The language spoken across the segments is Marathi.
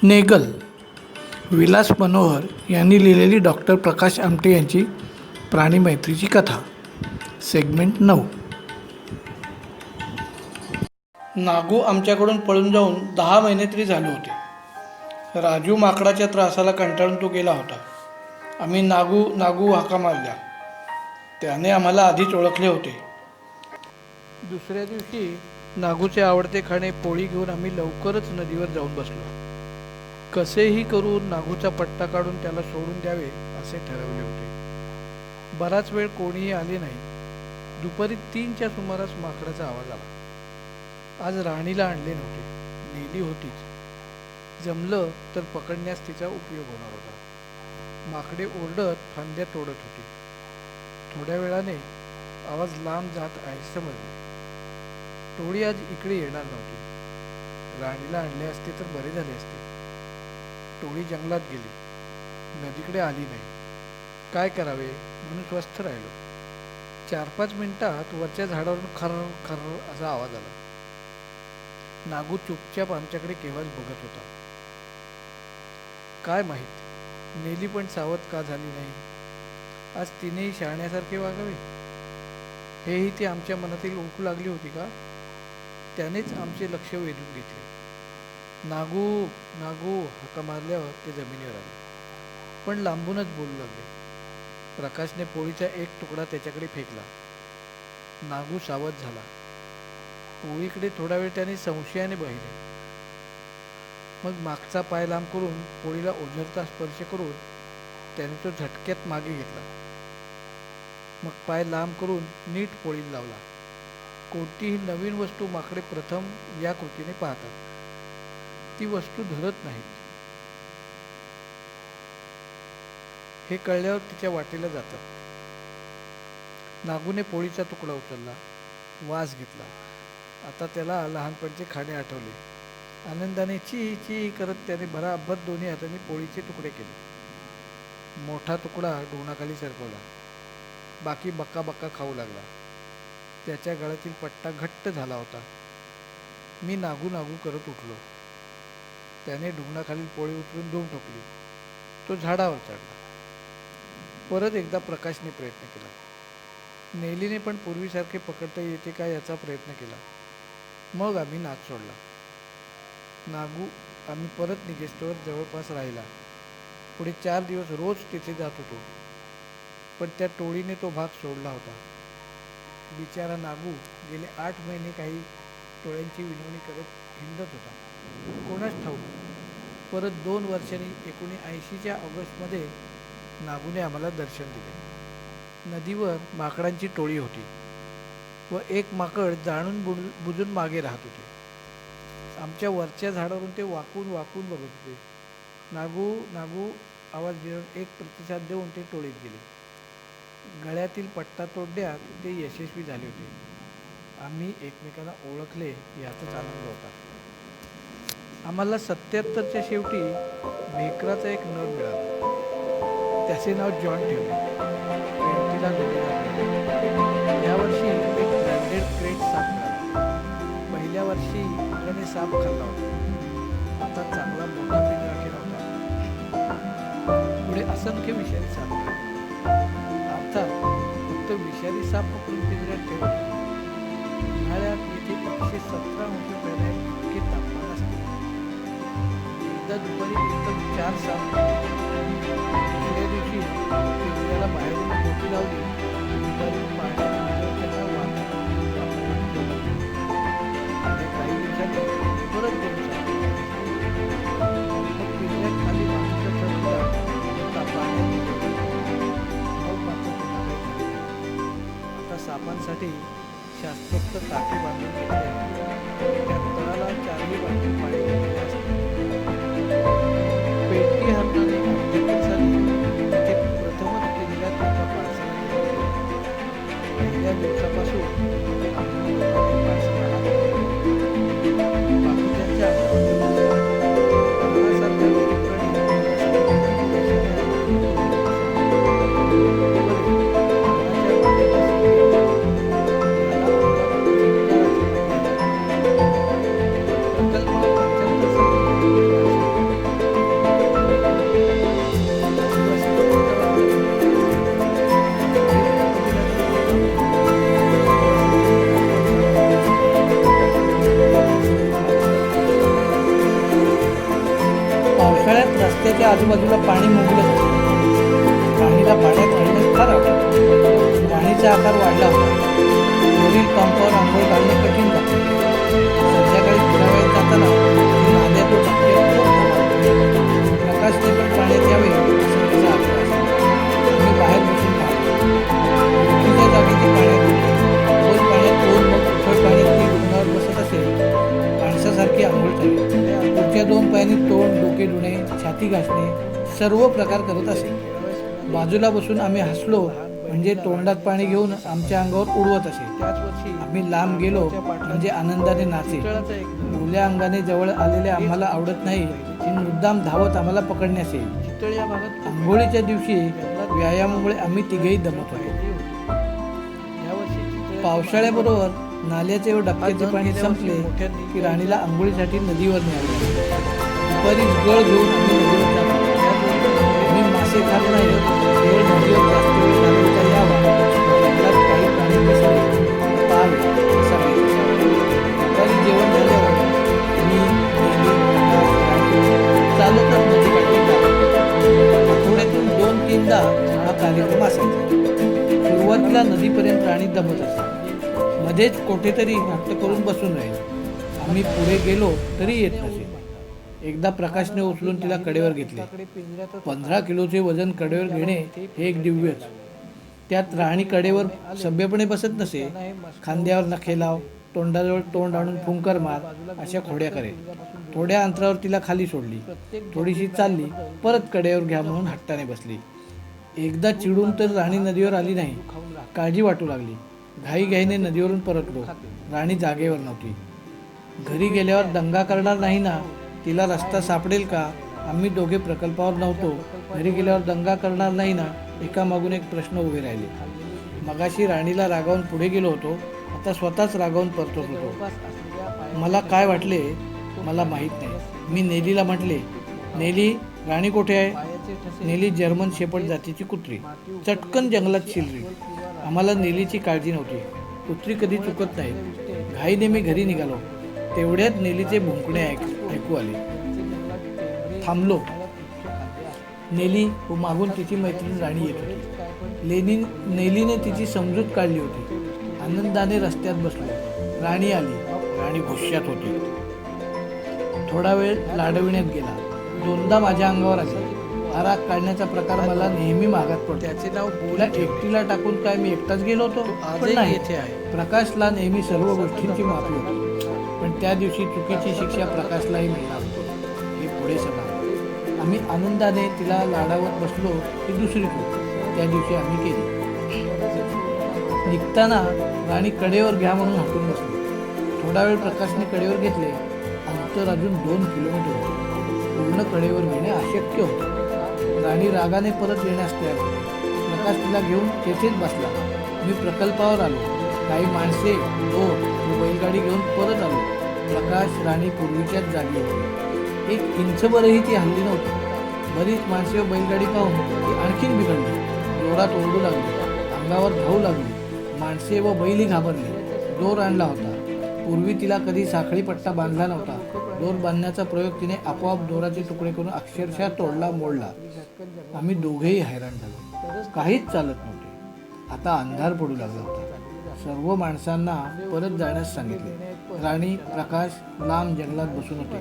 नेगल विलास मनोहर यांनी लिहिलेली डॉक्टर प्रकाश आमटे यांची प्राणीमैत्रीची कथा. सेगमेंट 9. नागू आमच्याकडून पळून जाऊन 10 महिने तरी झाले होते. राजू माकडाच्या त्रासाला कंटाळून तो गेला होता. आम्ही नागू नागू हाका मारल्या. त्याने आम्हाला आधीच ओळखले होते. दुसऱ्या दिवशी नागूचे आवडते खाणे पोळी घेऊन आम्ही लवकरच नदीवर जाऊन बसलो. कसेही करून नागूचा पट्टा काढून त्याला सोडून द्यावे असे ठरवले होते. बराच वेळ कोणीही आले नाही. दुपारी 3च्या सुमारास माकडाचा आवाज आला. आज राणीला आणले नव्हते, नेली होतीच. जमलं तर पकडण्यास तिचा उपयोग होणार होता. माकडे ओरडत फांद्या तोडत होती. थोड्या वेळाने आवाज लांब जात आहे समजले. टोळी आज इकडे येणार नव्हती. राणीला आणले असते तर बरे झाले असते. टोळी जंगलात गेली, नदीकडे आली नाही. काय करावे म्हणून स्वस्थ राहिलो. 4-5 मिनिटात वरच्या झाडावरून खर्र खर्र असा आवाज आला. नागू चुपचाप आमच्याकडे केव्हाच बघत होता. काय माहीत नेली पण सावध का झाली नाही. आज तिनेही शहाण्यासारखे वागावे हेही ती आमच्या मनातील ओळखू लागली होती का. त्यानेच आमचे लक्ष वेधून घेतले. नागू नागू हाका मारल्यावर ते जमिनीवर आले, पण लांबूनच बोलू लागले. प्रकाशने पोळीचा एक तुकडा त्याच्याकडे फेकला. नागू सावध झाला. पोळीकडे थोडा वेळ त्याने संशयाने पाहिले. मग मागचा पाय लांब करून पोळीला ओझरता स्पर्श करून त्याने तो झटक्यात मागे घेतला. मग पाय लांब करून नीट पोळीला लावला. कोणतीही नवीन वस्तू माकडे प्रथम या कृतीने पाहतात. ती वस्तू धरत नाहीत हे कळल्यावर तिच्या वाटेला जातात. नागूने पोळीचा तुकडा उचलला, वास घेतला. आता त्याला लहानपणचे खाणे आठवले. आनंदाने ची ची करत त्याने भराभर दोन्ही हातांनी पोळीचे तुकडे केले. मोठा तुकडा डोंगणाखाली सरकवला. बाकी बक्का बक्का खाऊ लागला. त्याच्या गळ्यातील पट्टा घट्ट झाला होता. मी नागू नागू करत उठलो. त्याने ढुंगणाखालील पोळी उचलून धुवून ठोकली. तो झाडावर चढला. परत एकदा प्रकाशने प्रयत्न केला. नेलीने पण पूर्वीसारखे पकडता येते का याचा प्रयत्न केला. मग आम्ही नाच सोडला. नागू आम्ही परत निघेस्तोवर जवळपास राहिला. पुढे 4 दिवस रोज तिथे जात होतो. पण त्या टोळीने तो भाग सोडला होता. बिचारा नागू गेले 8 महिने काही टोळ्यांची विनवणी करत हिंडत होता. कोणाच ठाऊक. परत 2 वर्षांनी 1980च्या ऑगस्टमध्ये नागूने आम्हाला दर्शन दिले. नदीवर माकडांची टोळी होती व एक माकड जाणून बुजून मागे राहत होते. आमच्या वरच्या झाडावरून ते वाकून वाकून बघत होते. नागू नागू आवाज देऊन एक प्रतिसाद देऊन ते टोळीत गेले. गळ्यातील पट्टा तोडण्यात ते यशस्वी झाले होते. आम्ही एकमेकांना ओळखले याचाच आनंद होता. आम्हाला 77च्या शेवटी भेकराचा एक नर मिळाला. त्याचे नाव जॉन ठेवले. पेंटीला जोडीदार मिळाला. यावर्षी एक ब्रँडेड क्रेट साप मिळाला. पहिल्या वर्षी त्याने साप खाल्ला होता. आता चांगला मोठा पिंजरा केला होता. पुढे असंख्य विषारी साप मिळाले. अर्थात फक्त विषारी साप पकडून पिंजऱ्यात ठेवत होते. उन्हाळ्यात येथे 117 अंश फॅरेनहाइट इतके तापमान असते. एकदा दुपारी एकदम 4 साप. दुसऱ्या दिवशी पिंजऱ्याला बाहेरून मोठी लावली. दुपारी पाण्यात त्यांना काही दिवसांनी परत 2 साप. मग पिंजऱ्यात खाली मातीचा ठरवला होता पाण्यात. मग मात्र आता सापांसाठी शास्त्रोक्त टाकी बांधून घेतली आहे. त्या तळाला 4ही बाजूने पाणी गेलेले असते. पेटी हरणाने आमच्याकडे झाली तिथे प्रथमच पिंजऱ्यात एका पाळसाला घेतले. पहिल्या दिवसापासून आम्ही पाळसाला हात बाकीच्यांच्या अंगासारख्या गरीब प्राणी पावसाळ्यात रस्त्याच्या आजूबाजूला पाणी मुबलक असते. राणीला पाण्यात खेळणे फार आवडते. राणीचा आकार वाढला होता. वरील पंपावर आंघोळ घालणे कठीण जाते. संध्याकाळी फिरावयात जाताना ती नाल्यातून डबक्यात प्रकाशने पण पाण्यात यावे असं तिचा आग्रह असे. आम्ही बाहेर बसून पाहतो. उठीच्या जागी ती पाण्यात होती. रोज पाण्यात पोहून मग उथळ पाण्यात ती डोंगरावर बसत असे. माणसासारखी आंघोळ चालली. पुढच्या 2 पायांनी तोंड, डोके धुणे, छाती घासणे सर्व प्रकार करत असे. बाजूला बसून आम्ही हसलो म्हणजे तोंडात पाणी घेऊन आमच्या अंगावर उडवत असे. आम्ही लांब गेलो म्हणजे आनंदाने नाचे. ओल्या अंगाने जवळ आलेले आम्हाला आवडत नाही. ती मुद्दाम धावत आम्हाला पकडण्यास येईल. आंघोळीच्या दिवशी व्यायामामुळे आम्ही तिघेही दमत होतो. पावसाळ्याबरोबर नाल्याचे व डबक्याचे पाणी संपले की राणीला आंघोळीसाठी नदीवर न्यावे. दुपारी गळ घेऊन आम्ही नदीवर जातो. आम्ही मासे खात नाही. केवळ नदीवर जास्त वेळ घालवता यावा, जंगलात काही प्राणी दिसले पाहावे असा बेत. दुपारी जेवण झाल्यावर मी, नेली, प्रकाश, राणी चालतच नदीकाठी जातो. आठवड्यातून 2-3दा हा कार्यक्रम असायचा. सुरुवातीला नदीपर्यंत राणी दमत असे. मध्येच कुठेतरी हट्ट करून बसून राहील. आम्ही पुढे गेलो तरी येत नसे. एकदा प्रकाशने उचलून तिला कडेवर घेतले. 15 किलोचे वजन कडेवर घेणे हे एक दिव्यच. त्यात राणी कडेवर सभ्यपणे बसत नसे. खांद्यावर नखे लाव, तोंडाजवळ तोंड आणून फुंकर मार अशा खोड्या करे. थोड्या अंतरावर तिला खाली सोडली. थोडीशी चालली, परत कडेवर घ्या म्हणून हट्टाने बसली. एकदा चिडून तर राणी नदीवर आली नाही. काळजी वाटू लागली. घाईघाईने नदीवरून परतलो. राणी जागेवर नव्हती. घरी गेल्यावर दंगा करणार नाही ना? तिला रस्ता सापडेल का? आम्ही दोघे प्रकल्पावर नव्हतो. घरी गेल्यावर दंगा करणार नाही ना? एकामागून एक प्रश्न उभे राहिले. मगाशी राणीला रागावून पुढे गेलो होतो, आता स्वतःच रागावून परतत होतो. मला काय वाटले मला माहीत नाही. मी नेलीला म्हटले, नेली, राणी कुठे आहे? नेली जर्मन शेपर्ड जातीची कुत्री. चटकन जंगलात शिरली. आम्हाला नेलीची काळजी नव्हती. कुत्री कधी चुकत नाही. घाईने मी घरी निघालो. तेवढ्यात नेलीचे भुंकणे ऐकू आले. थांबलो. नेली व मागून तिची मैत्रीण राणी येत होती. नेलीने तिची समजूत काढली होती. आनंदाने रस्त्यात बसलो. राणी आली. राणी गुस्स्यात होती. थोडा वेळ लाडविण्यात गेला. 2दा माझ्या अंगावर आली. हा राग काढण्याचा प्रकार मला नेहमी मागात पडतो. त्याचे नाव तिला एकटीला टाकून काय मी एकटाच गेलो होतो? पण नाही. येथे आहे. प्रकाशला नेहमी सर्व गोष्टींची माफी होती. पण त्या दिवशी चुकीची शिक्षा प्रकाशलाही मिळणार होती. हे पुढे सगळं आम्ही आनंदाने तिला लाडावत बसलो ही दुसरी गोष्ट त्या दिवशी आम्ही केली. निघताना राणी कडेवर घ्या म्हणून हाकून बसली. थोडा वेळ प्रकाशने कडेवर घेतले. अंतर अजून 2 किलोमीटर होते. पूर्ण कडेवर घेणे अशक्य होते. राणी रागाने परत येण्यास तयार होती. प्रकाश तिला घेऊन तेथेच बसला. मी प्रकल्पावर आलो. काही माणसे, दोर व बैलगाडी घेऊन परत आलो. प्रकाश, राणी पूर्वीच्याच जागी होती. 1 इंचभरही ती हल्ली नव्हती. बरीच माणसे व बैलगाडी पाहून ती आणखीन बिघडली. जोरात ओरडू लागली. अंगावर धावू लागली. माणसे व बैलही घाबरले. दोर आणला होता. पूर्वी तिला कधी साखळी पट्टा बांधला नव्हता. दोर बांधण्याचा प्रयोग तिने आपोआप दोराचे तुकडे करून अक्षरशः तोडला मोडला. आम्ही दोघेही हैराण झालो. काहीच चालत नव्हते. आता अंधार पडू लागला होता. सर्व माणसांना परत जाण्यास सांगितले. राणी, प्रकाश लांब जंगलात बसून होते.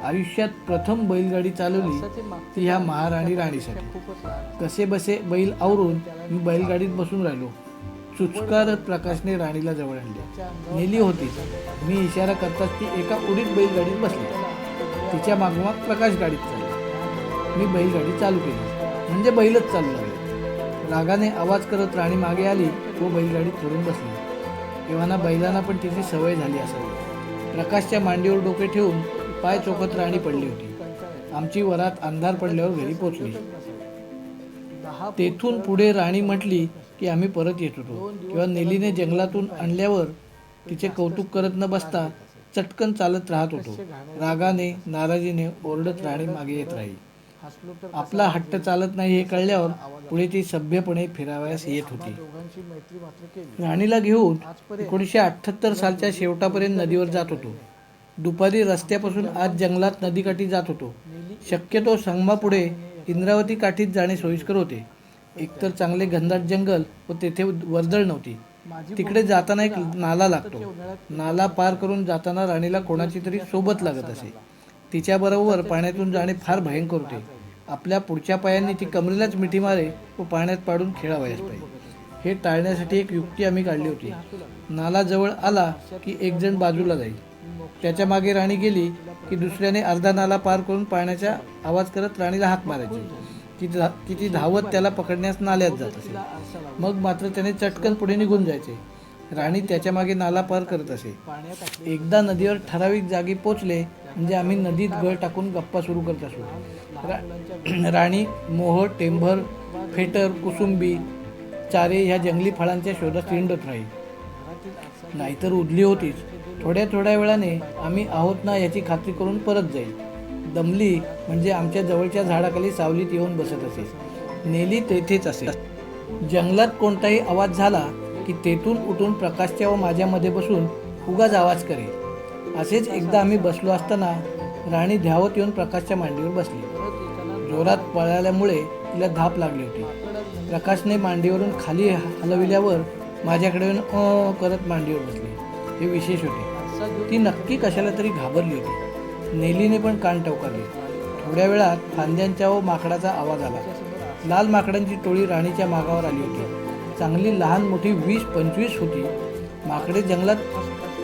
आयुष्यात प्रथम बैलगाडी चालवली ती ह्या महाराणी राणीसाठी. कसे बसे बैल आवरून मी बैलगाडीत बसून राहिलो. चुचकारत प्रकाशने राणीला जवळ आणले. नेली होती. मी इशारा करताच ती एका उडीत बैलगाडीत बसली. तिच्या मागोमाग प्रकाश गाडीत चालला. मी बैलगाडी चालू केली म्हणजे बैलच चालू लागले. रागाने आवाज करत राणी मागे आली व बैलगाडीत चढून बसली. एव्हाना बैलांना पण तिची सवय झाली असावी. प्रकाशच्या मांडीवर डोके ठेवून पाय चोखत राणी पडली होती. आमची वरात अंधार पडल्यावर घरी पोचली. तेथून पुढे राणी म्हटली की आम्ही परत येत होतो किंवा नेलीने जंगलातून आणल्यावर तिचे कौतुक करत न बसता चटकन चालत राहत होतो. रागाने, नाराजीने ओरडत राणी मागे येत राहील. आपला हट्ट चालत नाही हे कळल्यावर पुढे ती सभ्यपणे फिरावयास येत होती. राणीला घेऊन 1978 सालच्या शेवटापर्यंत नदीवर जात होतो. दुपारी रस्त्यापासून आज जंगलात नदीकाठी जात होतो. शक्यतो संगमापुढे इंद्रावती काठीत जाणे सोयीस्कर होते. एकतर चांगले घनदाट जंगल व तेथे वर्दळ नव्हती. तिकडे जाताना एक नाला लागतो. नाला पार करून जाताना राणीला कोणाची तरी सोबत लागत असे. तिच्याबरोबर पाण्यातून जाणे फार भयंकर होते. आपल्या पुढच्या पायांनी ती कमरेलाच मिठी मारे व पाण्यात पाडून खेळावयास पाहिजे. हे टाळण्यासाठी एक युक्ती आम्ही काढली होती. नाला जवळ आला की एक जण बाजूला जाईल. त्याच्या मागे राणी गेली की दुसऱ्याने अर्धा नाला पार करून पाण्याचा आवाज करत राणीला हाक मारायची. की ती धावत त्याला पकडण्यास नाल्यात जात असे. मग मात्र त्याने चटकन पुढे निघून जायचे. राणी त्याच्या मागे नाला पार करत असे. एकदा नदीवर ठराविक जागी पोचले म्हणजे आम्ही नदीत गळ टाकून गप्पा सुरू करत असू. राणी मोह, टेंभर, फेटर, कुसुंबी, चारे ह्या जंगली फळांच्या शोधात हिंडत राहील. नाहीतर उडली होतीच. थोड्या वेळाने आम्ही आहोत ना याची खात्री करून परत जाईल. दमली म्हणजे आमच्या जवळच्या झाडाखाली सावलीत येऊन बसत असे. नेली तेथेच असे. जंगलात कोणताही आवाज झाला की तेथून उठून प्रकाशच्या व माझ्यामध्ये बसून उगाच आवाज करेल. असेच एकदा आम्ही बसलो असताना राणी धावत येऊन प्रकाशच्या मांडीवर बसली. जोरात पळाल्यामुळे तिला धाप लागली होती. प्रकाशने मांडीवरून खाली हलविल्यावर माझ्याकडे येऊन करत मांडीवर बसली. हे विशेष होते. ती नक्की कशाला तरी घाबरली होती. नेलीने पण कान टवकारले. थोड्या वेळात फांद्यांच्या व माकडाचा आवाज आला. लाल माकडांची टोळी राणीच्या मागावर आली होती. चांगली लहान मोठी 20-25 होती. माकडे जंगलात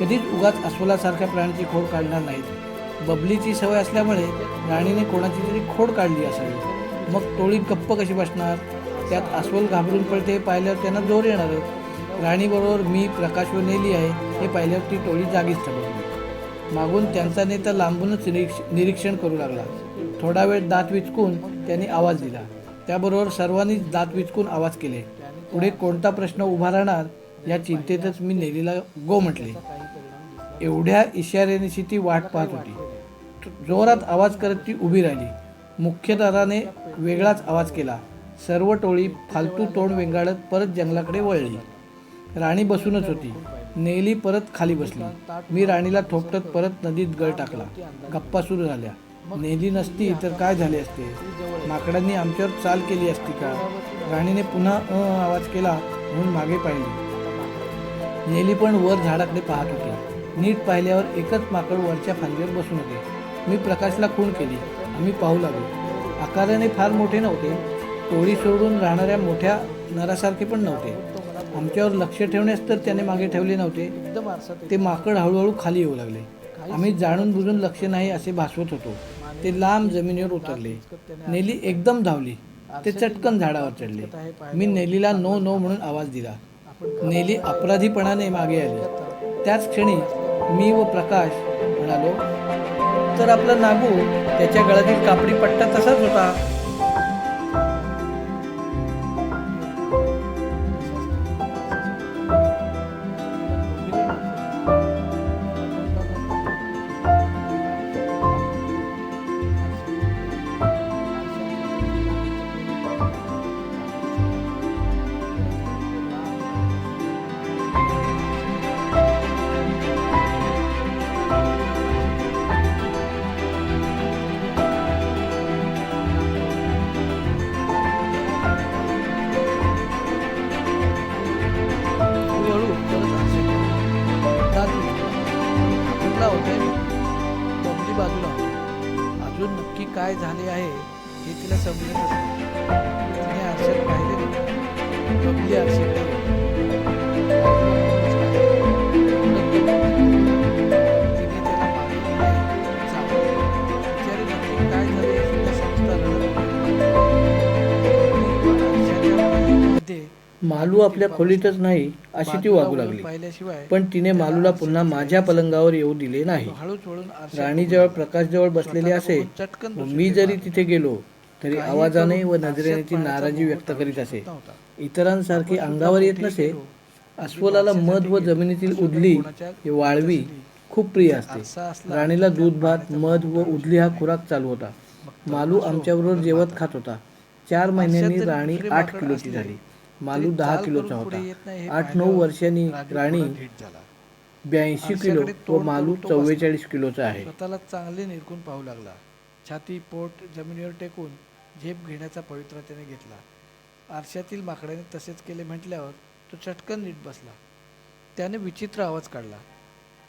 कधीच उगाच अस्वलासारख्या प्राण्याची खोड काढणार नाहीत. बबलीची सवय असल्यामुळे राणीने कोणाची तरी खोड काढली असावी. मग टोळी गप्प कशी बसणार? त्यात अस्वल घाबरून पळते पाहिल्यावर त्यांना जोर येणारच. राणीबरोबर मी, प्रकाश व नेली आहे हे पाहिल्यावर ती टोळी जागीच थांबली. मागून त्यांचा नेता लांबूनच निरीक्षण करू लागला. थोडा वेळ दात विचकून त्यांनी आवाज दिला. त्याबरोबर सर्वांनीच दात विचकून आवाज केले. पुढे कोणता प्रश्न उभा राहणार या चिंतेतच मी नेलीला गो म्हटले. एवढ्या इशाऱ्यानिशी ती वाट पाहत होती. जोरात आवाज करत ती उभी राहिली. मुख्यदाराने वेगळाच आवाज केला. सर्व टोळी फालतू तोंड वेंगाळत परत जंगलाकडे वळली. राणी बसूनच होती. नेली परत खाली बसली. मी राणीला थोपटत परत नदीत गळ टाकला. गप्पा सुरू झाल्या. नेली नसती तर काय झाले असते? माकडांनी आमच्यावर चाल केली असती का? राणीने पुन्हा आवाज केला म्हणून मागे पाहिली. नेली पण वर झाडाकडे पाहत होती. नीट पाहिल्यावर एकच माकड वरच्या फांदीवर बसून होते. मी प्रकाशला खूण केली. आम्ही पाहू लागलो. आकाराने फार मोठे नव्हते. टोळी सोडून राहणाऱ्या मोठ्या नरासारखे पण नव्हते. आमच्यावर लक्ष ठेवण्यास तर त्याने मागे ठेवले नव्हते. ते माकड हळूहळू खाली येऊ लागले. आम्ही जाणून बुजून लक्ष नाही असे भासवत होतो. ते लांब जमिनीवर उतरले. नेली एकदम धावली. ते चटकन झाडावर चढले. मी नेलीला नो नो म्हणून आवाज दिला. नेली अपराधीपणाने मागे आली. त्याच क्षणी मी व प्रकाश म्हणालो, तर आपला नागू त्याच्या गळ्यातील कापडी पट्टा तसाच होता. बबली बाजूला होती. अजून नक्की काय झाले आहे हे तिला समजत नाही. तिने आरशात पाहिले नाही. बबली आरशाकडे तिने त्याला मागितले बिचारी नक्की काय झाले हे सुद्धा समजता मालू आपल्या खोलीतच नाही अशी ती वागू लागली. पण तिने मालूला पुन्हा माझ्या पलंगावर येऊ दिले नाही. राणीजवळ प्रकाशजवळ बसलेले असे व मी जरी तिथे गेलो तरी आवाजाने व नजरेने ती नाराजी व्यक्त करीत असे. इतरांसारखी अंगावर येत नसे. अस्वलाला मध व जमिनीतील उदली हे वाळवी खूप प्रिय असते. राणीला दूध भात, मध व उदली हा खुराक चालू होता. मालू आमच्याबरोबर जेवत खात होता. 4 महिन्यांनी राणी 8 किलोची झाली. मालू 10 किलोचा होता. 8-9 वर्षांनी राणी 82 किलो आरशाकडे व तोंड मालू करून तो बसला. 44 किलोचा आहे. स्वतःला चांगले निरखून पाहू लागला. छाती पोट जमिनीवर टेकून झेप घेण्याचा पवित्रा त्याने घेतला. आरशातील माकडाने तसेच केले म्हटल्यावर तो चटकन नीट बसला. त्याने विचित्र आवाज काढला.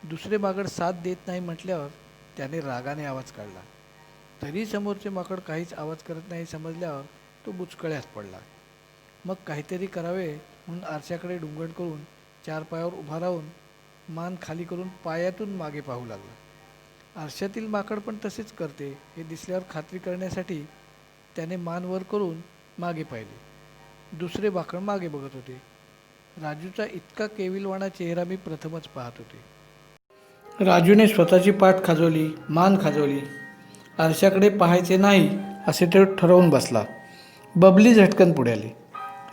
दुसरे माकड साथ देत नाही म्हटल्यावर त्याने रागाने आवाज काढला. तरी समोरचे माकड काहीच आवाज करत नाही समजल्यावर तो बुचकळ्यास पडला. मग काहीतरी करावे म्हणून आरशाकडे डुंगण करून 4 पायावर उभा राहून मान खाली करून पायातून मागे पाहू लागला. आरशातील माकड पण तसेच करते हे दिसल्यावर खात्री करण्यासाठी त्याने मान वर करून मागे पाहिले. दुसरे माकड मागे बघत होते. राजूचा इतका केविलवाणा चेहरा मी प्रथमच पाहत होते. राजूने स्वतःची पाठ खाजवली, मान खाजवली. आरशाकडे पाहायचे नाही असे तो ठरवून बसला. बबली झटकन पुढे आली.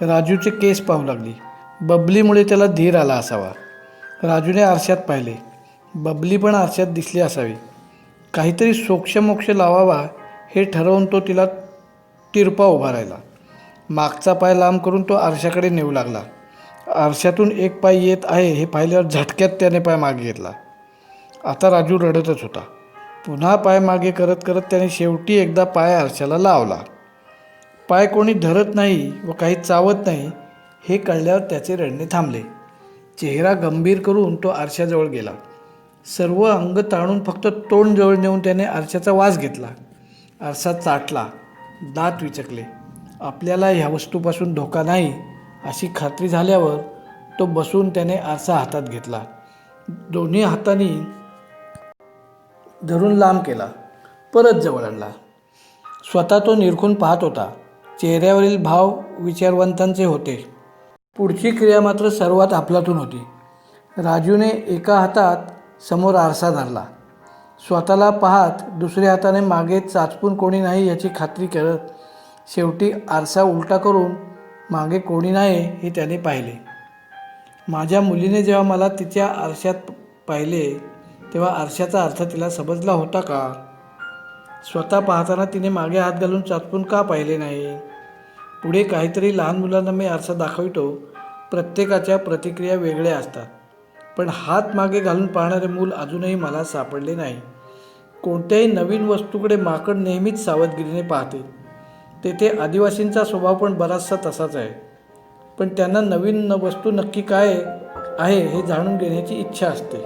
राजूचे केस पाहू लागली. बबलीमुळे त्याला धीर आला असावा. राजूने आरशात पाहिले. बबली पण आरशात दिसली असावी. काहीतरी सोक्षमोक्ष लावावा हे ठरवून तो तिला तिरपा उभा राहिला. मागचा पाय लांब करून तो आरशाकडे नेऊ लागला. आरशातून एक पाय येत आहे हे पाहिल्यावर झटक्यात त्याने पाय मागे घेतला. आता राजू रडतच होता. पुन्हा पाय मागे करत करत त्याने शेवटी एकदा पाय आरशाला लावला. पाय कोणी धरत नाही व काही चावत नाही हे कळल्यावर त्याचे रडणे थांबले. चेहरा गंभीर करून तो आरशाजवळ गेला. सर्व अंग ताणून फक्त तोंड जवळ नेऊन त्याने आरशाचा वास घेतला. आरसा चाटला. दात विचकले. आपल्याला ह्या वस्तूपासून धोका नाही अशी खात्री झाल्यावर तो बसून त्याने आरसा हातात घेतला. दोन्ही हातांनी धरून लांब केला. परत जवळ आणला. स्वतः तो निरखून पाहत होता. चेहऱ्यावरील भाव विचारवंतांचे होते. पुढची क्रिया मात्र सर्वात अफलातून होती. राजूने एका हातात समोर आरसा धरला. स्वतःला पाहत दुसऱ्या हाताने मागे चाचपून कोणी नाही याची खात्री करत शेवटी आरसा उलटा करून मागे कोणी नाही हे त्याने पाहिले. माझ्या मुलीने जेव्हा मला तिच्या आरशात पाहिले तेव्हा आरशाचा अर्थ तिला समजला होता का? स्वतः पाहताना तिने मागे हात घालून चाचपून का पाहिले नाही? पुढे काहीतरी लहान मुलांना मी आरसा दाखवितो. प्रत्येकाच्या प्रतिक्रिया वेगळ्या असतात. पण हात मागे घालून पाहणारे मूल अजूनही मला सापडले नाही. कोणत्याही नवीन वस्तूकडे माकड नेहमीच सावधगिरीने पाहते. तेथे आदिवासींचा स्वभाव पण बराचसा तसाच आहे. पण त्यांना नवीन वस्तू नक्की काय आहे हे जाणून घेण्याची इच्छा असते.